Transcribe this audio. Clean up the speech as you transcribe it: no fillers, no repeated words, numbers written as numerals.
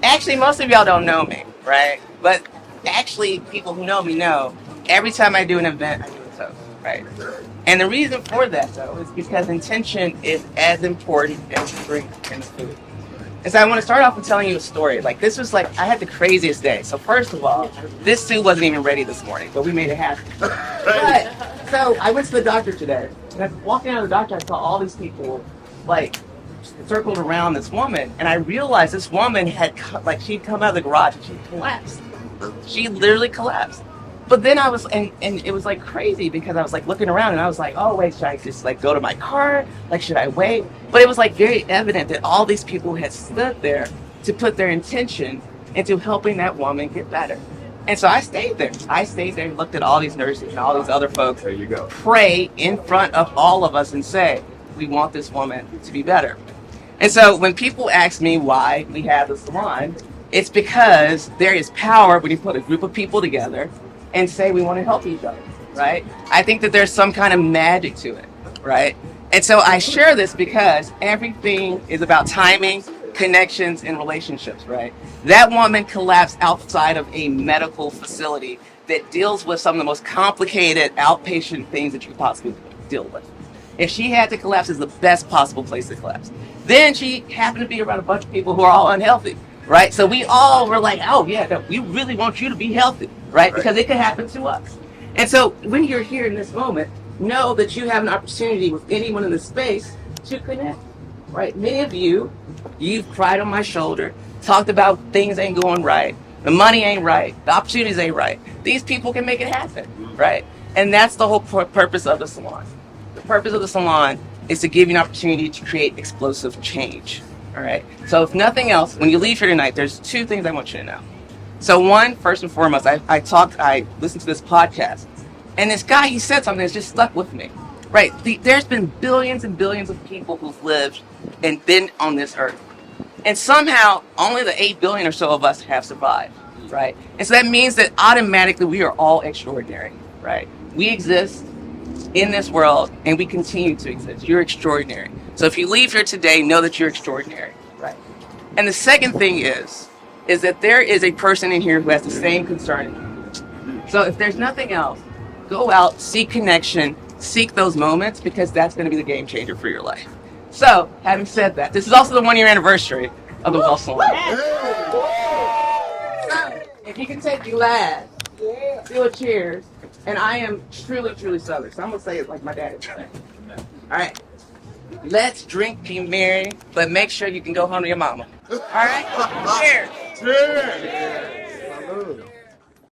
Actually, most of y'all don't know me, right? But actually, people who know me know every time I do an event, I do a toast, right? And the reason for that, though, is because intention is as important as the drink and the food. And so I want to start off with telling you a story. Like, this was like, I had the craziest day. So first of all, this suit wasn't even ready this morning, but we made it happen. But, so I went to the doctor today, and I was walking out of the doctor, I saw all these people, like, circled around this woman, and I realized this woman had, she'd come out of the garage and she collapsed. She literally collapsed. But then I was, and it was like crazy because I was like looking around and I was like, oh wait, should I just like go to my car? Like, should I wait? But it was like very evident that all these people had stood there to put their intention into helping that woman get better. And so I stayed there. And looked at all these nurses and all these other folks. There you go. Pray in front of all of us and say, we want this woman to be better. And so when people ask me why we have the salon, it's because there is power when you put a group of people together and say we want to help each other, right? I think that there's some kind of magic to it, right? And so I share this because everything is about timing, connections, and relationships, right? That woman collapsed outside of a medical facility that deals with some of the most complicated outpatient things that you could possibly deal with. If she had to collapse, it's the best possible place to collapse. Then she happened to be around a bunch of people who are all unhealthy, right? So we all were like, oh yeah, no, we really want you to be healthy, right? Because it could happen to us. And so when you're here in this moment, know that you have an opportunity with anyone in the space to connect, right? Many of you've cried on my shoulder, talked about things ain't going right, the money ain't right, the opportunities ain't right. These people can make it happen, right? And that's the whole purpose of the salon. The purpose of the salon is to give you an opportunity to create explosive change. All right. So if nothing else, when you leave here tonight, there's two things I want you to know. So one, first and foremost, I listened to this podcast, and this guy, he said something that's just stuck with me. Right. There's been billions and billions of people who've lived and been on this earth, and somehow only the 8 billion or so of us have survived. Right. And so that means that automatically we are all extraordinary. Right. We exist in this world, and we continue to exist. You're extraordinary. So if you leave here today, know that you're extraordinary, right? And the second thing is that there is a person in here who has the same concern. So if there's nothing else, go out, seek connection, seek those moments, because that's going to be the game changer for your life. So having said that, this is also the 1-year anniversary of the Wealth Salons. So if you can take your last, do a cheers. And I am truly, truly Southern. So I'm going to say it like my dad would say. All right. Let's drink, be merry, but make sure you can go home to your mama. All right? Cheers. Cheers.